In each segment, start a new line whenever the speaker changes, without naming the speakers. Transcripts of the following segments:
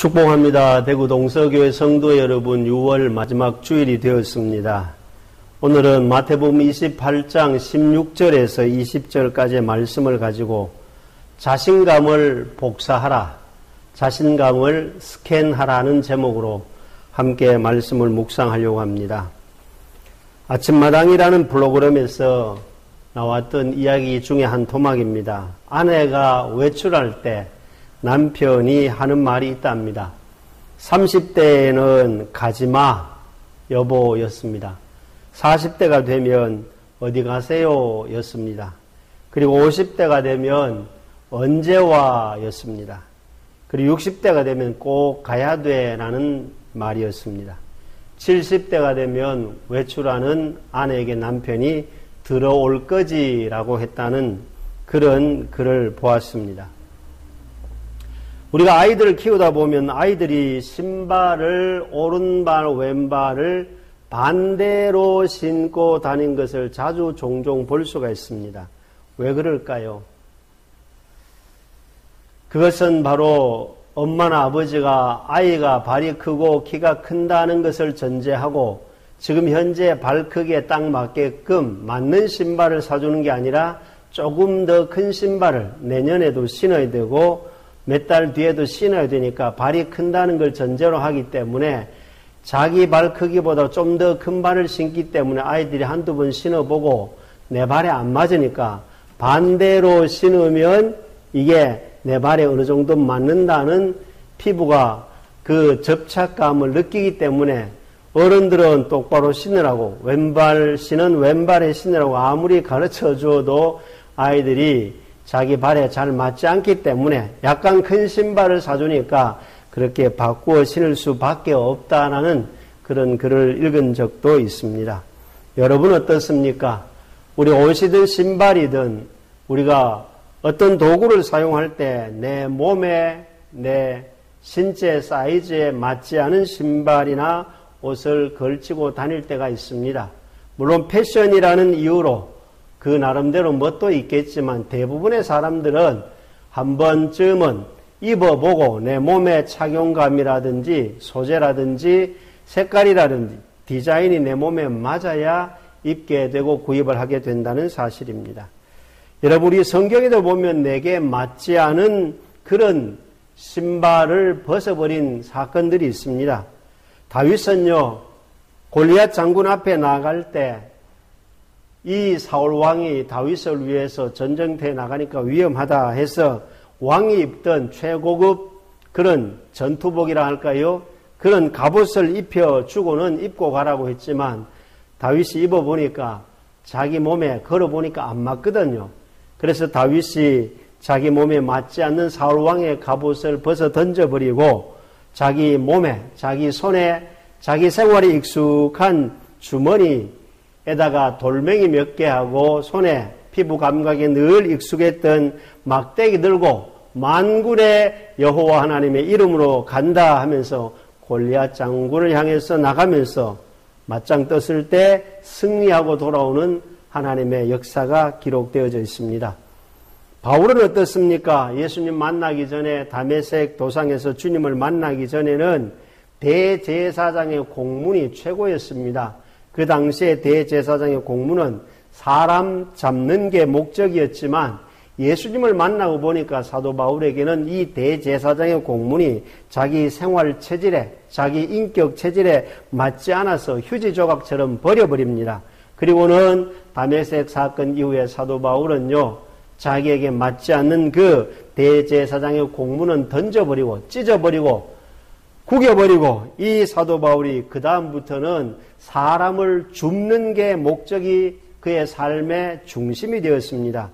축복합니다. 대구 동서교회 성도 여러분, 6월 마지막 주일이 되었습니다. 오늘은 마태복음 28장 16절에서 20절까지의 말씀을 가지고 자신감을 복사하라, 자신감을 스캔하라는 제목으로 함께 말씀을 묵상하려고 합니다. 아침마당이라는 프로그램에서 나왔던 이야기 중에 한 토막입니다. 아내가 외출할 때 남편이 하는 말이 있답니다. 30대에는 가지마 여보였습니다. 40대가 되면 어디 가세요 였습니다. 그리고 50대가 되면 언제 와 였습니다. 그리고 60대가 되면 꼭 가야 돼 라는 말이었습니다. 70대가 되면 외출하는 아내에게 남편이 들어올 거지 라고 했다는 그런 글을 보았습니다. 우리가 아이들을 키우다 보면 아이들이 신발을 오른발 왼발을 반대로 신고 다닌 것을 자주 종종 볼 수가 있습니다. 왜 그럴까요? 그것은 바로 엄마나 아버지가 아이가 발이 크고 키가 큰다는 것을 전제하고 지금 현재 발 크기에 딱 맞게끔 맞는 신발을 사주는 게 아니라 조금 더 큰 신발을 내년에도 신어야 되고 몇 달 뒤에도 신어야 되니까 발이 큰다는 걸 전제로 하기 때문에 자기 발 크기보다 좀 더 큰 발을 신기 때문에 아이들이 한두 번 신어보고 내 발에 안 맞으니까 반대로 신으면 이게 내 발에 어느 정도 맞는다는 피부가 그 접착감을 느끼기 때문에 어른들은 똑바로 신으라고 왼발 신은 왼발에 신으라고 아무리 가르쳐 줘도 아이들이 자기 발에 잘 맞지 않기 때문에 약간 큰 신발을 사주니까 그렇게 바꾸어 신을 수밖에 없다라는 그런 글을 읽은 적도 있습니다. 여러분 어떻습니까? 우리 옷이든 신발이든 우리가 어떤 도구를 사용할 때 내 몸에 내 신체 사이즈에 맞지 않은 신발이나 옷을 걸치고 다닐 때가 있습니다. 물론 패션이라는 이유로 그 나름대로 뭣도 있겠지만 대부분의 사람들은 한 번쯤은 입어보고 내 몸의 착용감이라든지 소재라든지 색깔이라든지 디자인이 내 몸에 맞아야 입게 되고 구입을 하게 된다는 사실입니다. 여러분, 우리 성경에도 보면 내게 맞지 않은 그런 신발을 벗어버린 사건들이 있습니다. 다윗은요, 골리앗 장군 앞에 나갈 때 이 사울 왕이 다윗을 위해서 전쟁터에 나가니까 위험하다 해서 왕이 입던 최고급 그런 전투복이라 할까요? 그런 갑옷을 입혀주고는 입고 가라고 했지만 다윗이 입어보니까 자기 몸에 걸어보니까 안 맞거든요. 그래서 다윗이 자기 몸에 맞지 않는 사울 왕의 갑옷을 벗어 던져버리고 자기 몸에, 자기 손에, 자기 생활에 익숙한 주머니에다가 돌멩이 몇 개 하고 손에 피부 감각에 늘 익숙했던 막대기 들고 만군의 여호와 하나님의 이름으로 간다 하면서 골리앗 장군을 향해서 나가면서 맞짱 떴을 때 승리하고 돌아오는 하나님의 역사가 기록되어져 있습니다. 바울은 어떻습니까? 예수님 만나기 전에 다메섹 도상에서 주님을 만나기 전에는 대제사장의 공문이 최고였습니다. 그 당시에 대제사장의 공문은 사람 잡는 게 목적이었지만 예수님을 만나고 보니까 사도 바울에게는 이 대제사장의 공문이 자기 생활 체질에, 자기 인격 체질에 맞지 않아서 휴지 조각처럼 버려버립니다. 그리고는 다메섹 사건 이후에 사도 바울은요, 자기에게 맞지 않는 그 대제사장의 공문은 던져버리고 찢어버리고 구겨버리고 이 사도 바울이 그 다음부터는 사람을 줍는 게 목적이 그의 삶의 중심이 되었습니다.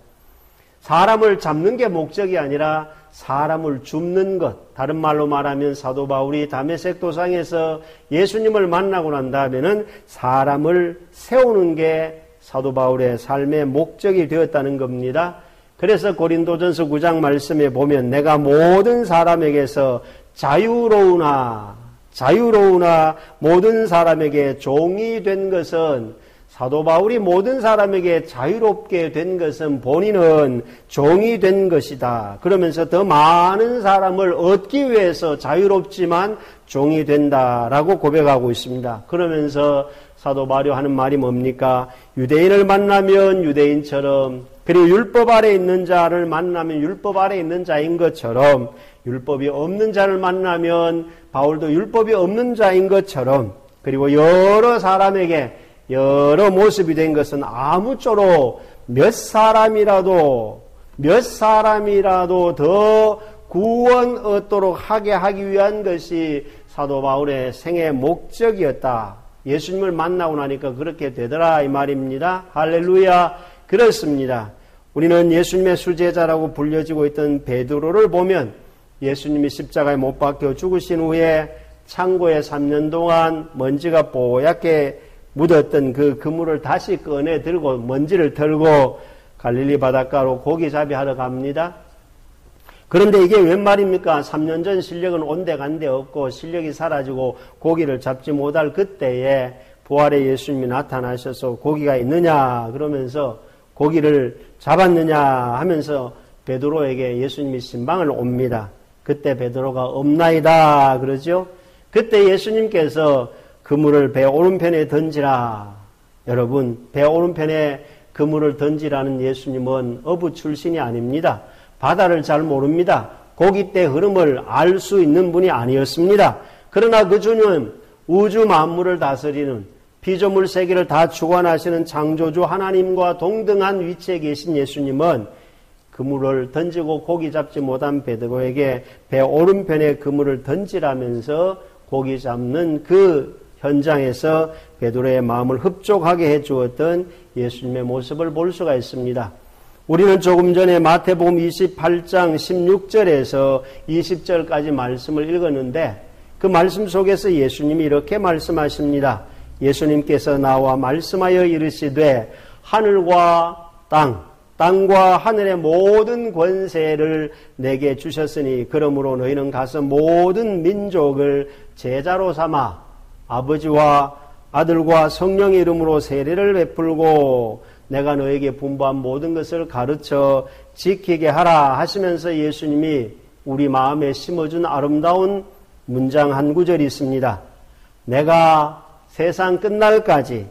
사람을 잡는 게 목적이 아니라 사람을 줍는 것. 다른 말로 말하면 사도 바울이 다메섹 도상에서 예수님을 만나고 난 다음에는 사람을 세우는 게 사도 바울의 삶의 목적이 되었다는 겁니다. 그래서 고린도전서 9장 말씀에 보면 내가 모든 사람에게서 자유로우나 모든 사람에게 종이 된 것은 사도 바울이 모든 사람에게 자유롭게 된 것은 본인은 종이 된 것이다. 그러면서 더 많은 사람을 얻기 위해서 자유롭지만 종이 된다라고 고백하고 있습니다. 그러면서 사도 바울이 하는 말이 뭡니까? 유대인을 만나면 유대인처럼, 그리고 율법 아래 있는 자를 만나면 율법 아래 있는 자인 것처럼, 율법이 없는 자를 만나면 바울도 율법이 없는 자인 것처럼, 그리고 여러 사람에게 여러 모습이 된 것은 아무쪼록 몇 사람이라도 더 구원 얻도록 하기 위한 것이 사도 바울의 생애 목적이었다. 예수님을 만나고 나니까 그렇게 되더라 이 말입니다. 할렐루야. 그렇습니다. 우리는 예수님의 수제자라고 불려지고 있던 베드로를 보면 예수님이 십자가에 못 박혀 죽으신 후에 창고에 3년 동안 먼지가 뽀얗게 묻었던 그 그물을 다시 꺼내 들고 먼지를 털고 갈릴리 바닷가로 고기잡이 하러 갑니다. 그런데 이게 웬 말입니까? 3년 전 실력은 온데간데 없고 실력이 사라지고 고기를 잡지 못할 그때에 부활의 예수님이 나타나셔서 고기가 있느냐 그러면서 고기를 잡았느냐 하면서 베드로에게 예수님이 신방을 옵니다. 그때 베드로가 없나이다 그러죠. 그때 예수님께서 그물을 배 오른편에 던지라. 여러분, 배 오른편에 그물을 던지라는 예수님은 어부 출신이 아닙니다. 바다를 잘 모릅니다. 고기떼 흐름을 알 수 있는 분이 아니었습니다. 그러나 그 주는 우주 만물을 다스리는 피조물 세계를 다 주관하시는 창조주 하나님과 동등한 위치에 계신 예수님은 그물을 던지고 고기 잡지 못한 베드로에게 배 오른편에 그물을 던지라면서 고기 잡는 그 현장에서 베드로의 마음을 흡족하게 해주었던 예수님의 모습을 볼 수가 있습니다. 우리는 조금 전에 마태복음 28장 16절에서 20절까지 말씀을 읽었는데 그 말씀 속에서 예수님이 이렇게 말씀하십니다. 예수님께서 나와 말씀하여 이르시되 하늘과 땅과 하늘의 모든 권세를 내게 주셨으니 그러므로 너희는 가서 모든 민족을 제자로 삼아 아버지와 아들과 성령의 이름으로 세례를 베풀고 내가 너에게 분부한 모든 것을 가르쳐 지키게 하라 하시면서 예수님이 우리 마음에 심어준 아름다운 문장 한 구절이 있습니다. 내가 세상 끝날까지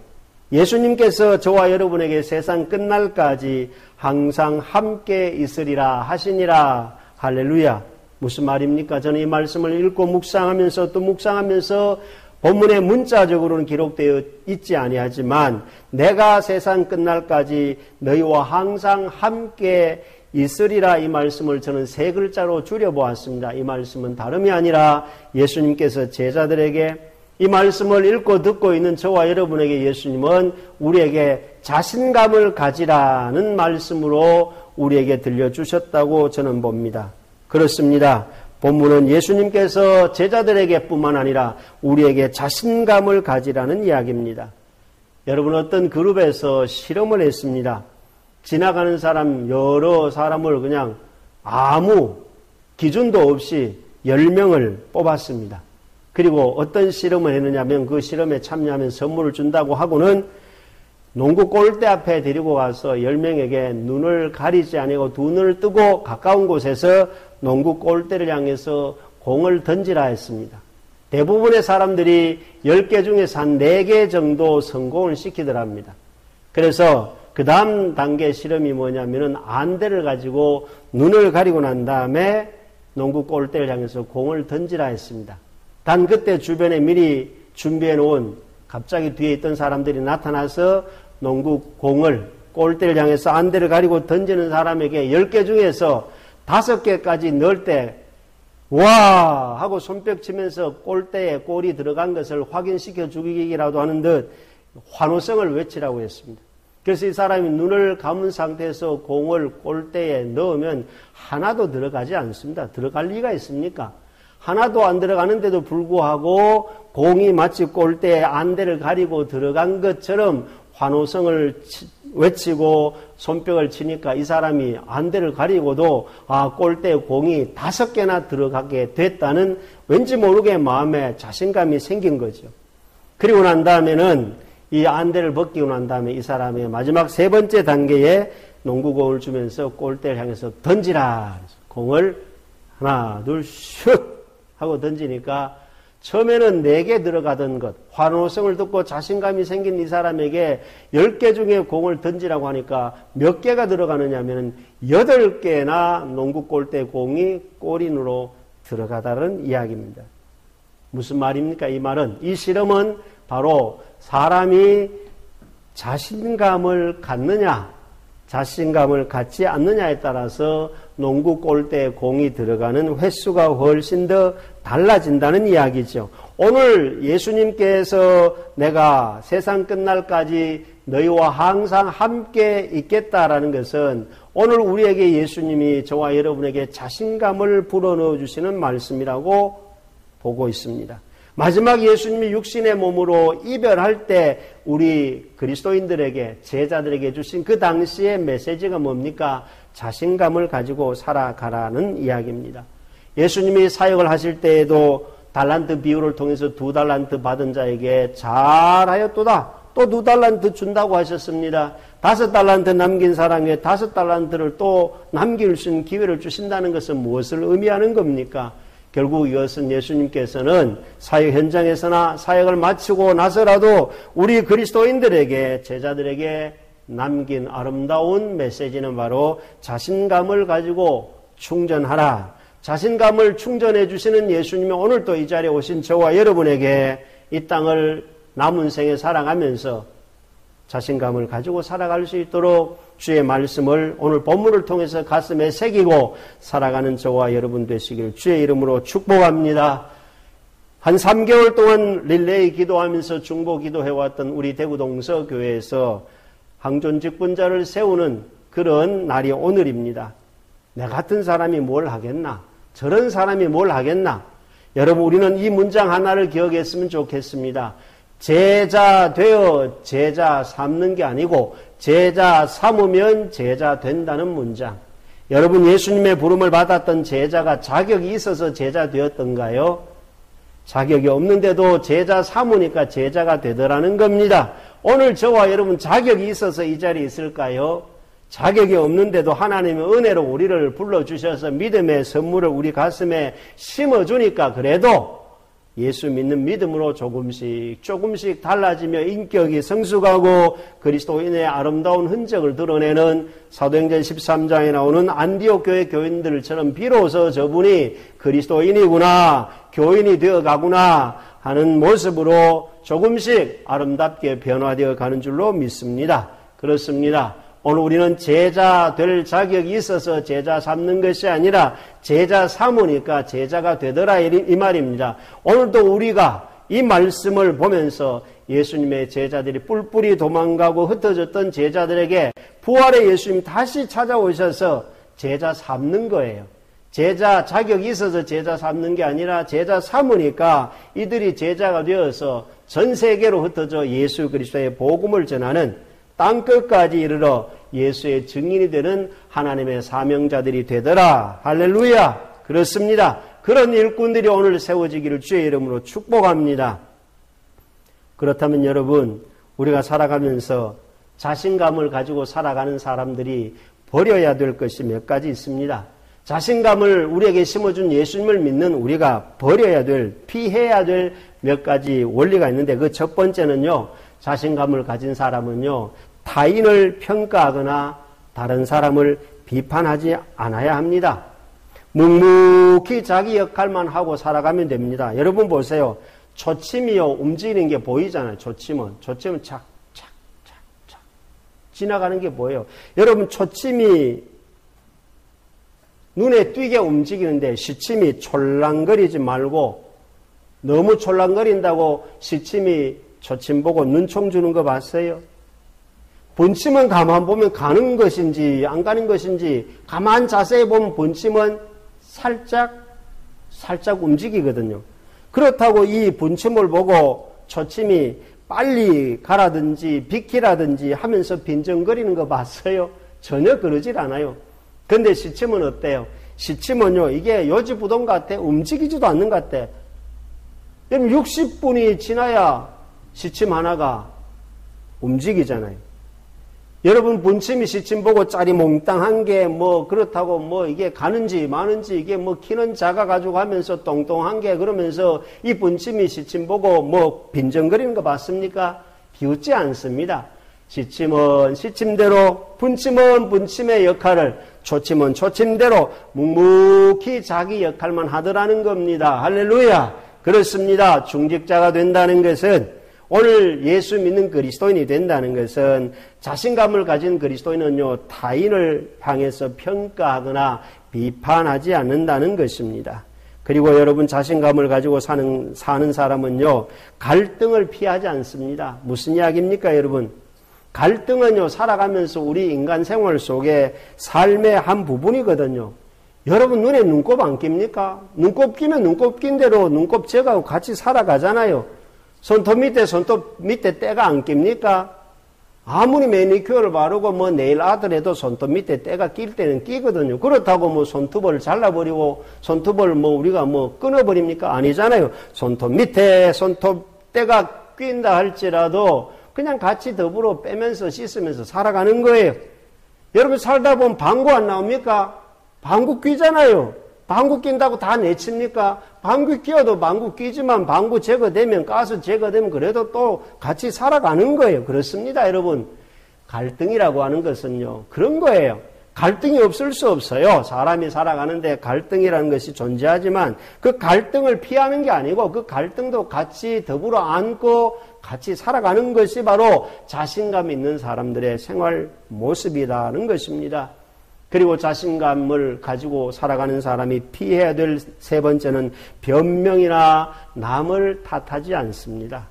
예수님께서 저와 여러분에게 세상 끝날까지 항상 함께 있으리라 하시니라. 할렐루야. 무슨 말입니까? 저는 이 말씀을 읽고 묵상하면서 또 묵상하면서 본문에 문자적으로는 기록되어 있지 아니하지만 내가 세상 끝날까지 너희와 항상 함께 있으리라 이 말씀을 저는 세 글자로 줄여보았습니다. 이 말씀은 다름이 아니라 예수님께서 제자들에게 이 말씀을 읽고 듣고 있는 저와 여러분에게 예수님은 우리에게 자신감을 가지라는 말씀으로 우리에게 들려주셨다고 저는 봅니다. 그렇습니다. 본문은 예수님께서 제자들에게 뿐만 아니라 우리에게 자신감을 가지라는 이야기입니다. 여러분 어떤 그룹에서 실험을 했습니다. 지나가는 사람 여러 사람을 그냥 아무 기준도 없이 10명을 뽑았습니다. 그리고 어떤 실험을 했느냐면 그 실험에 참여하면 선물을 준다고 하고는 농구 골대 앞에 데리고 가서 10명에게 눈을 가리지 아니고 두 눈을 뜨고 가까운 곳에서 농구 골대를 향해서 공을 던지라 했습니다. 대부분의 사람들이 10개 중에서 한 4개 정도 성공을 시키더랍니다. 그래서 그 다음 단계 실험이 뭐냐면은 안대를 가지고 눈을 가리고 난 다음에 농구 골대를 향해서 공을 던지라 했습니다. 단 그때 주변에 미리 준비해 놓은 갑자기 뒤에 있던 사람들이 나타나서 농구 공을 골대를 향해서 안대를 가리고 던지는 사람에게 10개 중에서 5개까지 넣을 때 와 하고 손뼉 치면서 골대에 골이 들어간 것을 확인시켜 주기라도 하는 듯 환호성을 외치라고 했습니다. 그래서 이 사람이 눈을 감은 상태에서 공을 골대에 넣으면 하나도 들어가지 않습니다. 들어갈 리가 있습니까? 하나도 안 들어가는데도 불구하고 공이 마치 골대에 안대를 가리고 들어간 것처럼 환호성을 외치고 손뼉을 치니까 이 사람이 안대를 가리고도 골대에 공이 5개나 들어가게 됐다는 왠지 모르게 마음에 자신감이 생긴 거죠. 그리고 난 다음에는 이 안대를 벗기고 난 다음에 이 사람의 마지막 세 번째 단계에 농구공을 주면서 골대를 향해서 던지라. 공을 하나, 둘, 슛! 하고 던지니까 처음에는 4개 들어가던 것, 환호성을 듣고 자신감이 생긴 이 사람에게 10개 중에 공을 던지라고 하니까 몇 개가 들어가느냐 하면 8개나 농구 골대 공이 골인으로 들어가다는 이야기입니다. 무슨 말입니까? 이 말은, 이 실험은 바로 사람이 자신감을 갖느냐, 자신감을 갖지 않느냐에 따라서 농구 골대에 공이 들어가는 횟수가 훨씬 더 달라진다는 이야기죠. 오늘 예수님께서 내가 세상 끝날까지 너희와 항상 함께 있겠다라는 것은 오늘 우리에게 예수님이 저와 여러분에게 자신감을 불어넣어 주시는 말씀이라고 보고 있습니다. 마지막 예수님이 육신의 몸으로 이별할 때 우리 그리스도인들에게, 제자들에게 주신 그 당시의 메시지가 뭡니까? 자신감을 가지고 살아가라는 이야기입니다. 예수님이 사역을 하실 때에도 달란트 비유를 통해서 2달란트 받은 자에게 잘하였도다, 또 2달란트 준다고 하셨습니다. 5달란트 남긴 사람에게 5달란트를 또 남길 수 있는 기회를 주신다는 것은 무엇을 의미하는 겁니까? 결국 이것은 예수님께서는 사역 현장에서나 사역을 마치고 나서라도 우리 그리스도인들에게, 제자들에게 남긴 아름다운 메시지는 바로 자신감을 가지고 충전하라. 자신감을 충전해 주시는 예수님이 오늘 또 이 자리에 오신 저와 여러분에게 이 땅을 남은 생에 살아가면서 자신감을 가지고 살아갈 수 있도록 주의 말씀을 오늘 본문을 통해서 가슴에 새기고 살아가는 저와 여러분 되시길 주의 이름으로 축복합니다. 한 3개월 동안 릴레이 기도하면서 중보 기도해왔던 우리 대구 동서교회에서 항존직분자를 세우는 그런 날이 오늘입니다. 내 같은 사람이 뭘 하겠나? 저런 사람이 뭘 하겠나? 여러분, 우리는 이 문장 하나를 기억했으면 좋겠습니다. 제자 되어 제자 삼는 게 아니고 제자 삼으면 제자 된다는 문장. 여러분, 예수님의 부름을 받았던 제자가 자격이 있어서 제자 되었던가요? 자격이 없는데도 제자 삼으니까 제자가 되더라는 겁니다. 오늘 저와 여러분 자격이 있어서 이 자리에 있을까요? 자격이 없는데도 하나님의 은혜로 우리를 불러주셔서 믿음의 선물을 우리 가슴에 심어주니까 그래도 예수 믿는 믿음으로 조금씩 달라지며 인격이 성숙하고 그리스도인의 아름다운 흔적을 드러내는 사도행전 13장에 나오는 안디옥 교회 교인들처럼 비로소 저분이 그리스도인이구나, 교인이 되어가구나 하는 모습으로 조금씩 아름답게 변화되어 가는 줄로 믿습니다. 그렇습니다. 오늘 우리는 제자 될 자격이 있어서 제자 삼는 것이 아니라 제자 삼으니까 제자가 되더라 이 말입니다. 오늘도 우리가 이 말씀을 보면서 예수님의 제자들이 뿔뿔이 도망가고 흩어졌던 제자들에게 부활의 예수님 다시 찾아오셔서 제자 삼는 거예요. 제자 자격이 있어서 제자 삼는 게 아니라 제자 삼으니까 이들이 제자가 되어서 전 세계로 흩어져 예수 그리스도의 복음을 전하는 땅끝까지 이르러 예수의 증인이 되는 하나님의 사명자들이 되더라. 할렐루야. 그렇습니다. 그런 일꾼들이 오늘 세워지기를 주의 이름으로 축복합니다. 그렇다면 여러분, 우리가 살아가면서 자신감을 가지고 살아가는 사람들이 버려야 될 것이 몇 가지 있습니다. 자신감을 우리에게 심어준 예수님을 믿는 우리가 버려야 될, 피해야 될 몇 가지 원리가 있는데 그 첫 번째는요, 자신감을 가진 사람은요, 타인을 평가하거나 다른 사람을 비판하지 않아야 합니다. 묵묵히 자기 역할만 하고 살아가면 됩니다. 여러분 보세요. 초침이요, 움직이는 게 보이잖아요. 초침은 착 지나가는 게 보여요. 여러분, 초침이 눈에 띄게 움직이는데 시침이 촐랑거리지 말고, 너무 촐랑거린다고 시침이 초침 보고 눈총 주는 거 봤어요? 본침은 가만 보면 가는 것인지 안 가는 것인지 가만 자세히 보면 본침은 살짝 움직이거든요. 그렇다고 이 본침을 보고 초침이 빨리 가라든지 비키라든지 하면서 빈정거리는 거 봤어요? 전혀 그러질 않아요. 근데 시침은 어때요? 시침은요, 이게 요지부동 같아. 움직이지도 않는 것 같아. 여러분, 60분이 지나야 시침 하나가 움직이잖아요. 여러분 분침이 시침 보고 짤이 몽땅한 게 뭐 그렇다고 뭐 이게 가는지 마는지 이게 뭐 키는 작아가지고 하면서 똥똥한 게 그러면서 이 분침이 시침 보고 뭐 빈정거리는 거 맞습니까? 비웃지 않습니다. 시침은 시침대로, 분침은 분침의 역할을, 초침은 초침대로 묵묵히 자기 역할만 하더라는 겁니다. 할렐루야! 그렇습니다. 중직자가 된다는 것은, 오늘 예수 믿는 그리스도인이 된다는 것은, 자신감을 가진 그리스도인은요, 타인을 향해서 평가하거나 비판하지 않는다는 것입니다. 그리고 여러분 자신감을 가지고 사는 사람은요, 갈등을 피하지 않습니다. 무슨 이야기입니까, 여러분? 갈등은요, 살아가면서 우리 인간 생활 속에 삶의 한 부분이거든요. 여러분 눈에 눈곱 안 낍니까? 눈곱 끼면 눈곱 낀 대로 눈곱 져가고 같이 살아가잖아요. 손톱 밑에 때가 안 낍니까? 아무리 매니큐어를 바르고 뭐 네일 아트를 해도 손톱 밑에 때가 낄 때는 끼거든요. 그렇다고 뭐 손톱을 잘라버리고 손톱을 뭐 우리가 뭐 끊어버립니까? 아니잖아요. 손톱 밑에 손톱 때가 낀다 할지라도 그냥 같이 더불어 빼면서 씻으면서 살아가는 거예요. 여러분 살다 보면 방구 안 나옵니까? 방구 끼잖아요. 방구 낀다고 다 내칩니까? 방구 끼어도 방구 끼지만 방구 제거되면 가스 제거되면 그래도 또 같이 살아가는 거예요. 그렇습니다, 여러분. 갈등이라고 하는 것은요, 그런 거예요. 갈등이 없을 수 없어요. 사람이 살아가는데 갈등이라는 것이 존재하지만 그 갈등을 피하는 게 아니고 그 갈등도 같이 더불어 안고 같이 살아가는 것이 바로 자신감 있는 사람들의 생활 모습이라는 것입니다. 그리고 자신감을 가지고 살아가는 사람이 피해야 될 세 번째는 변명이나 남을 탓하지 않습니다.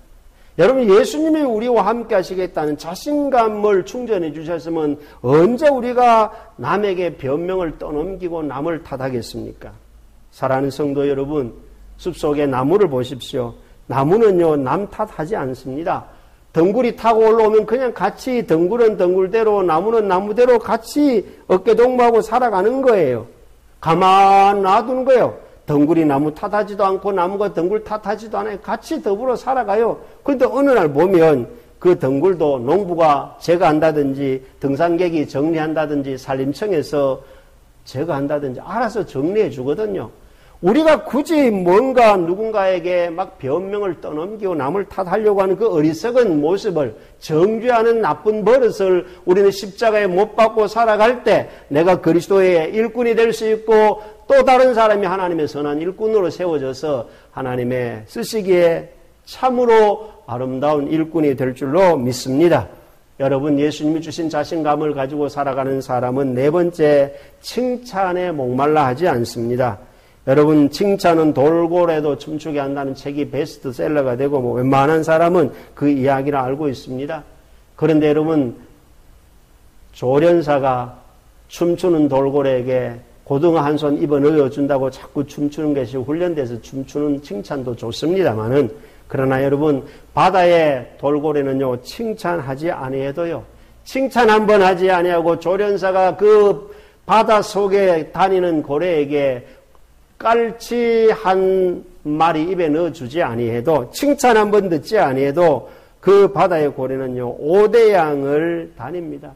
여러분 예수님이 우리와 함께 하시겠다는 자신감을 충전해 주셨으면 언제 우리가 남에게 변명을 떠넘기고 남을 탓하겠습니까? 사랑하는 성도 여러분, 숲속에 나무를 보십시오. 나무는요 남 탓하지 않습니다. 덩굴이 타고 올라오면 그냥 같이 덩굴은 덩굴대로 나무는 나무대로 같이 어깨동무하고 살아가는 거예요. 가만 놔두는 거예요. 덩굴이 나무 탓하지도 않고 나무가 덩굴 탓하지도 않아요. 같이 더불어 살아가요. 그런데 어느 날 보면 그 덩굴도 농부가 제거한다든지 등산객이 정리한다든지 산림청에서 제거한다든지 알아서 정리해 주거든요. 우리가 굳이 뭔가 누군가에게 막 변명을 떠넘기고 남을 탓하려고 하는 그 어리석은 모습을 정죄하는 나쁜 버릇을 우리는 십자가에 못 박고 살아갈 때 내가 그리스도의 일꾼이 될 수 있고 또 다른 사람이 하나님의 선한 일꾼으로 세워져서 하나님의 쓰시기에 참으로 아름다운 일꾼이 될 줄로 믿습니다. 여러분 예수님이 주신 자신감을 가지고 살아가는 사람은 네 번째 칭찬에 목말라 하지 않습니다. 여러분 칭찬은 돌고래도 춤추게 한다는 책이 베스트셀러가 되고 뭐 웬만한 사람은 그 이야기를 알고 있습니다. 그런데 여러분 조련사가 춤추는 돌고래에게 고등어 한 손 입어 넣어준다고 자꾸 춤추는 것이 훈련돼서 춤추는 칭찬도 좋습니다만은 그러나 여러분 바다의 돌고래는요 칭찬하지 아니해도요 칭찬 한번 하지 아니하고 조련사가 그 바다 속에 다니는 고래에게 깔치 한 마리 입에 넣어주지 아니해도 칭찬 한번 듣지 아니해도 그 바다의 고래는요 오대양을 다닙니다.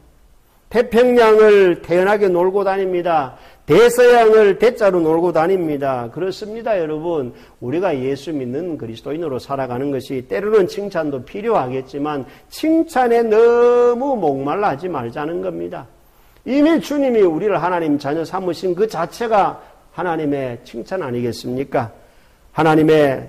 태평양을 태연하게 놀고 다닙니다. 대서양을 대자로 놀고 다닙니다. 그렇습니다, 여러분. 우리가 예수 믿는 그리스도인으로 살아가는 것이 때로는 칭찬도 필요하겠지만 칭찬에 너무 목말라 하지 말자는 겁니다. 이미 주님이 우리를 하나님 자녀 삼으신 그 자체가 하나님의 칭찬 아니겠습니까? 하나님의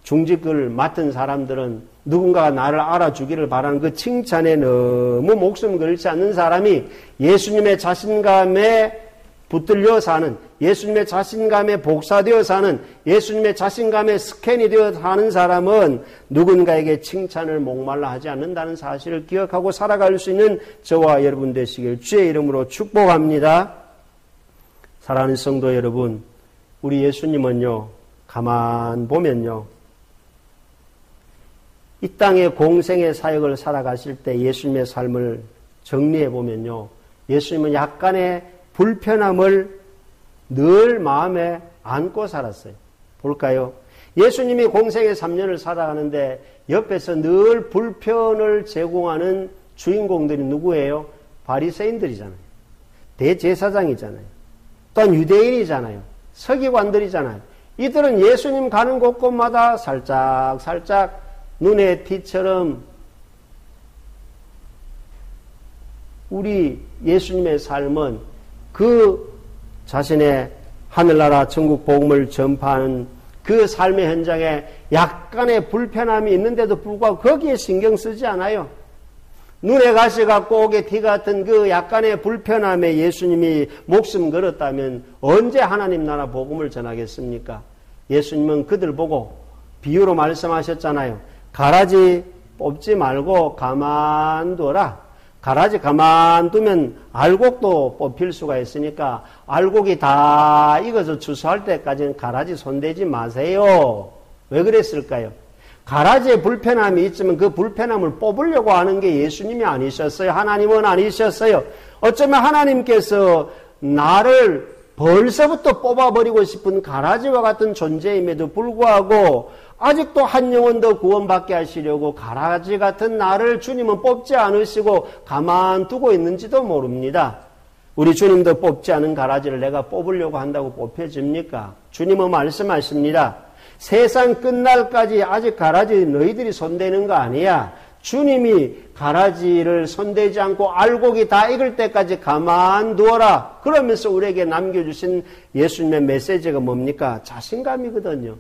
중직을 맡은 사람들은 누군가가 나를 알아주기를 바라는 그 칭찬에 너무 목숨 걸지 않는 사람이 예수님의 자신감에 붙들려 사는, 예수님의 자신감에 복사되어 사는, 예수님의 자신감에 스캔이 되어 사는 사람은 누군가에게 칭찬을 목말라 하지 않는다는 사실을 기억하고 살아갈 수 있는 저와 여러분 되시길 주의 이름으로 축복합니다. 사랑하는 성도 여러분, 우리 예수님은요, 가만 보면요, 이 땅의 공생의 사역을 살아가실 때 예수님의 삶을 정리해 보면요, 예수님은 약간의 불편함을 늘 마음에 안고 살았어요. 볼까요? 예수님이 공생의 3년을 살아가는데 옆에서 늘 불편을 제공하는 주인공들이 누구예요? 바리새인들이잖아요. 대제사장이잖아요. 또한 유대인이잖아요. 서기관들이잖아요. 이들은 예수님 가는 곳곳마다 살짝 눈의 티처럼 우리 예수님의 삶은 그 자신의 하늘나라 천국 복음을 전파하는 그 삶의 현장에 약간의 불편함이 있는데도 불구하고 거기에 신경 쓰지 않아요. 눈에 가시가 꼭에 티 같은 그 약간의 불편함에 예수님이 목숨 걸었다면 언제 하나님 나라 복음을 전하겠습니까? 예수님은 그들 보고 비유로 말씀하셨잖아요. 가라지 뽑지 말고 가만둬라. 가라지 가만두면 알곡도 뽑힐 수가 있으니까 알곡이 다 익어서 추수할 때까지는 가라지 손대지 마세요. 왜 그랬을까요? 가라지에 불편함이 있지만 그 불편함을 뽑으려고 하는 게 예수님이 아니셨어요. 하나님은 아니셨어요. 어쩌면 하나님께서 나를 벌써부터 뽑아버리고 싶은 가라지와 같은 존재임에도 불구하고 아직도 한 영혼 더 구원받게 하시려고 가라지 같은 나를 주님은 뽑지 않으시고 가만두고 있는지도 모릅니다. 우리 주님도 뽑지 않은 가라지를 내가 뽑으려고 한다고 뽑혀집니까? 주님은 말씀하십니다. 세상 끝날까지 아직 가라지 너희들이 손대는 거 아니야. 주님이 가라지를 손대지 않고 알곡이 다 익을 때까지 가만두어라. 그러면서 우리에게 남겨주신 예수님의 메시지가 뭡니까? 자신감이거든요.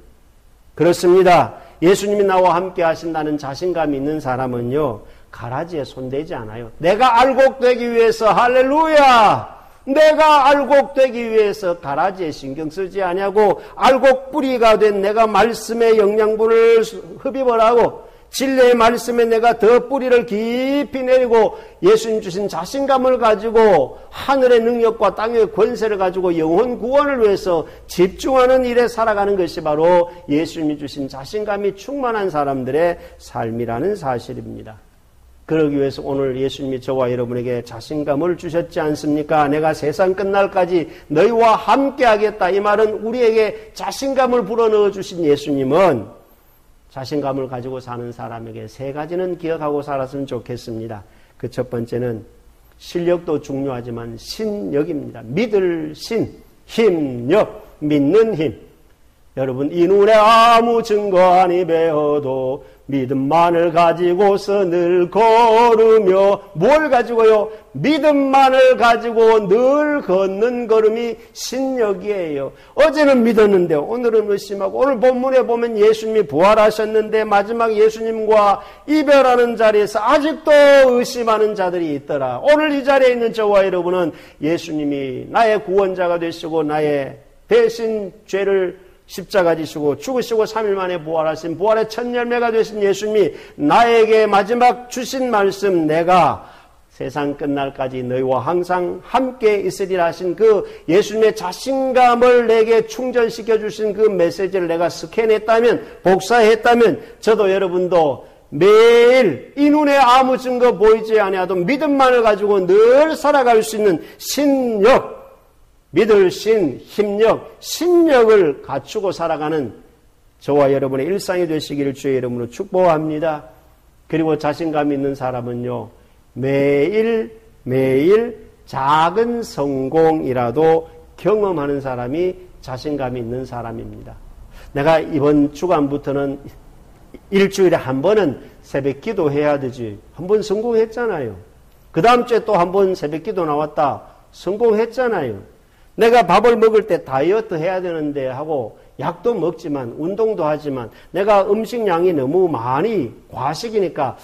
그렇습니다. 예수님이 나와 함께 하신다는 자신감이 있는 사람은요, 가라지에 손대지 않아요. 내가 알곡되기 위해서, 할렐루야! 내가 알곡되기 위해서 가라지에 신경 쓰지 아니하고 알곡 뿌리가 된 내가 말씀의 영양분을 흡입을 하고 진리의 말씀에 내가 더 뿌리를 깊이 내리고 예수님 주신 자신감을 가지고 하늘의 능력과 땅의 권세를 가지고 영혼 구원을 위해서 집중하는 일에 살아가는 것이 바로 예수님이 주신 자신감이 충만한 사람들의 삶이라는 사실입니다. 그러기 위해서 오늘 예수님이 저와 여러분에게 자신감을 주셨지 않습니까? 내가 세상 끝날까지 너희와 함께 하겠다. 이 말은 우리에게 자신감을 불어넣어 주신 예수님은 자신감을 가지고 사는 사람에게 세 가지는 기억하고 살았으면 좋겠습니다. 그 첫 번째는 실력도 중요하지만 신력입니다. 믿을 신, 힘력, 믿는 힘. 여러분, 이 눈에 아무 증거 아니 배워도 믿음만을 가지고서 늘 걸으며 뭘 가지고요? 믿음만을 가지고 늘 걷는 걸음이 신력이에요. 어제는 믿었는데 오늘은 의심하고 오늘 본문에 보면 예수님이 부활하셨는데 마지막 예수님과 이별하는 자리에서 아직도 의심하는 자들이 있더라. 오늘 이 자리에 있는 저와 여러분은 예수님이 나의 구원자가 되시고 나의 대신 죄를 십자가 지시고 죽으시고 3일 만에 부활하신 부활의 첫 열매가 되신 예수님이 나에게 마지막 주신 말씀, 내가 세상 끝날까지 너희와 항상 함께 있으리라 하신 그 예수님의 자신감을 내게 충전시켜 주신 그 메시지를 내가 스캔했다면, 복사했다면 저도 여러분도 매일 이 눈에 아무 증거 보이지 아니하도 믿음만을 가지고 늘 살아갈 수 있는 신력, 믿을 신, 힘력, 신력을 갖추고 살아가는 저와 여러분의 일상이 되시기를 주의 이름으로 축복합니다. 그리고 자신감 있는 사람은요, 매일 작은 성공이라도 경험하는 사람이 자신감이 있는 사람입니다. 내가 이번 주간부터는 일주일에 한 번은 새벽 기도해야 되지. 한 번 성공했잖아요. 그 다음 주에 또 한 번 새벽 기도 나왔다. 성공했잖아요. 내가 밥을 먹을 때 다이어트 해야 되는데 하고 약도 먹지만 운동도 하지만 내가 음식량이 너무 많이 과식이니까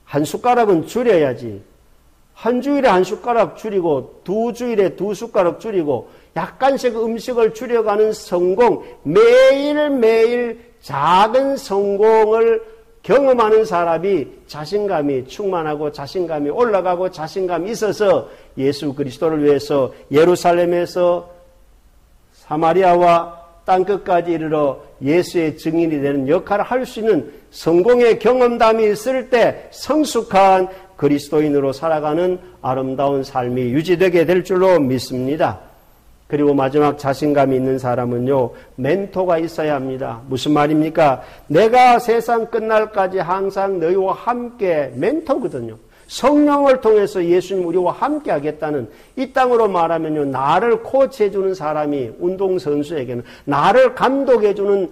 한 숟가락은 줄여야지. 한 주일에 한 숟가락 줄이고 두 주일에 두 숟가락 줄이고 약간씩 음식을 줄여가는 성공, 매일매일 작은 성공을 경험하는 사람이 자신감이 충만하고 자신감이 올라가고 자신감이 있어서 예수 그리스도를 위해서 예루살렘에서 사마리아와 땅끝까지 이르러 예수의 증인이 되는 역할을 할 수 있는 성공의 경험담이 있을 때 성숙한 그리스도인으로 살아가는 아름다운 삶이 유지되게 될 줄로 믿습니다. 그리고 마지막 자신감이 있는 사람은요, 멘토가 있어야 합니다. 무슨 말입니까? 내가 세상 끝날까지 항상 너희와 함께 멘토거든요. 성령을 통해서 예수님 우리와 함께 하겠다는, 이 땅으로 말하면요, 나를 코치해주는 사람이 운동선수에게는, 나를 감독해주는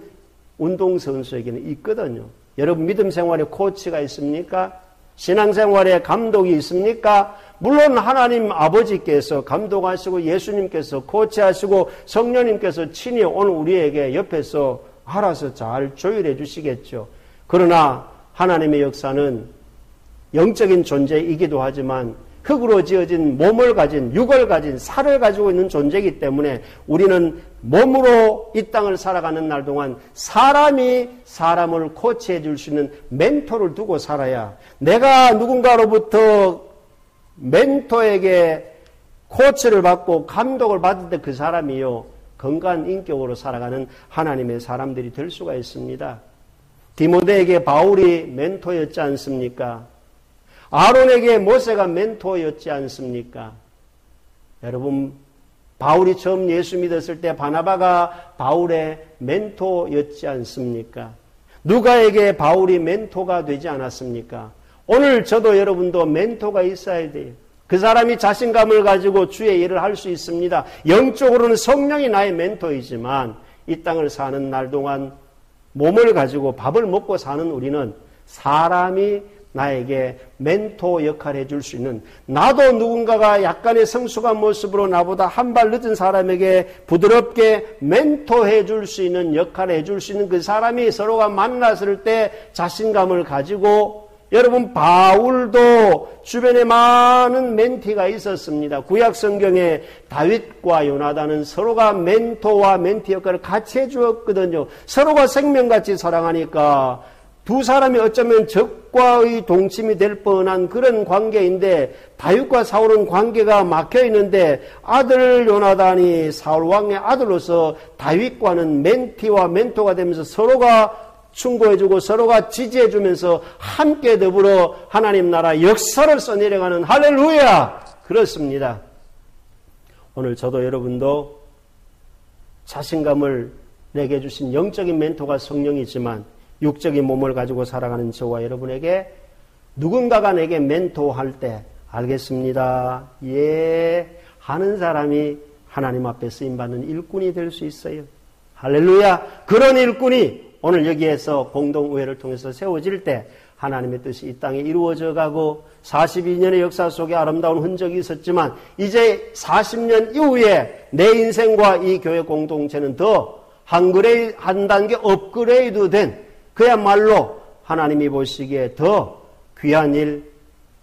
운동선수에게는 있거든요. 여러분 믿음 생활에 코치가 있습니까? 신앙생활에 감독이 있습니까? 물론 하나님 아버지께서 감독하시고 예수님께서 코치하시고 성령님께서 친히 오늘 우리에게 옆에서 알아서 잘 조율해 주시겠죠. 그러나 하나님의 역사는 영적인 존재이기도 하지만 흙으로 지어진 몸을 가진, 육을 가진, 살을 가지고 있는 존재이기 때문에 우리는 몸으로 이 땅을 살아가는 날 동안 사람이 사람을 코치해 줄 수 있는 멘토를 두고 살아야, 내가 누군가로부터 멘토에게 코치를 받고 감독을 받을 때 그 사람이요, 건강한 인격으로 살아가는 하나님의 사람들이 될 수가 있습니다. 디모데에게 바울이 멘토였지 않습니까? 아론에게 모세가 멘토였지 않습니까? 여러분, 바울이 처음 예수 믿었을 때 바나바가 바울의 멘토였지 않습니까? 누가에게 바울이 멘토가 되지 않았습니까? 오늘 저도 여러분도 멘토가 있어야 돼요. 그 사람이 자신감을 가지고 주의 일을 할 수 있습니다. 영적으로는 성령이 나의 멘토이지만 이 땅을 사는 날 동안 몸을 가지고 밥을 먹고 사는 우리는 사람이 나에게 멘토 역할을 해줄 수 있는, 나도 누군가가 약간의 성숙한 모습으로 나보다 한 발 늦은 사람에게 부드럽게 멘토해 줄 수 있는 역할을 해줄 수 있는 그 사람이 서로가 만났을 때 자신감을 가지고, 여러분 바울도 주변에 많은 멘티가 있었습니다. 구약 성경에 다윗과 요나단은 서로가 멘토와 멘티 역할을 같이 해주었거든요. 서로가 생명같이 사랑하니까 두 사람이 어쩌면 적과의 동침이 될 뻔한 그런 관계인데, 다윗과 사울은 관계가 막혀 있는데 아들 요나단이 사울 왕의 아들로서 다윗과는 멘티와 멘토가 되면서 서로가 충고해주고 서로가 지지해주면서 함께 더불어 하나님 나라 역사를 써내려가는, 할렐루야! 그렇습니다. 오늘 저도 여러분도 자신감을 내게 주신 영적인 멘토가 성령이지만 육적인 몸을 가지고 살아가는 저와 여러분에게 누군가가 내게 멘토할 때 알겠습니다, 예 하는 사람이 하나님 앞에 쓰임받는 일꾼이 될 수 있어요. 할렐루야! 그런 일꾼이 오늘 여기에서 공동의회를 통해서 세워질 때 하나님의 뜻이 이 땅에 이루어져 가고 42년의 역사 속에 아름다운 흔적이 있었지만 이제 40년 이후에 내 인생과 이 교회 공동체는 더 한 단계 업그레이드 된, 그야말로 하나님이 보시기에 더 귀한 일,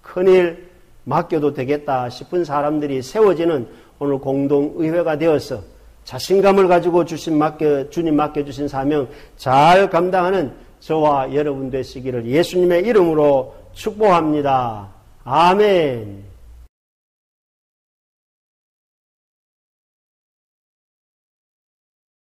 큰일 맡겨도 되겠다 싶은 사람들이 세워지는 오늘 공동의회가 되어서 자신감을 가지고 주님 맡겨주신 사명 잘 감당하는 저와 여러분 되시기를 예수님의 이름으로 축복합니다. 아멘.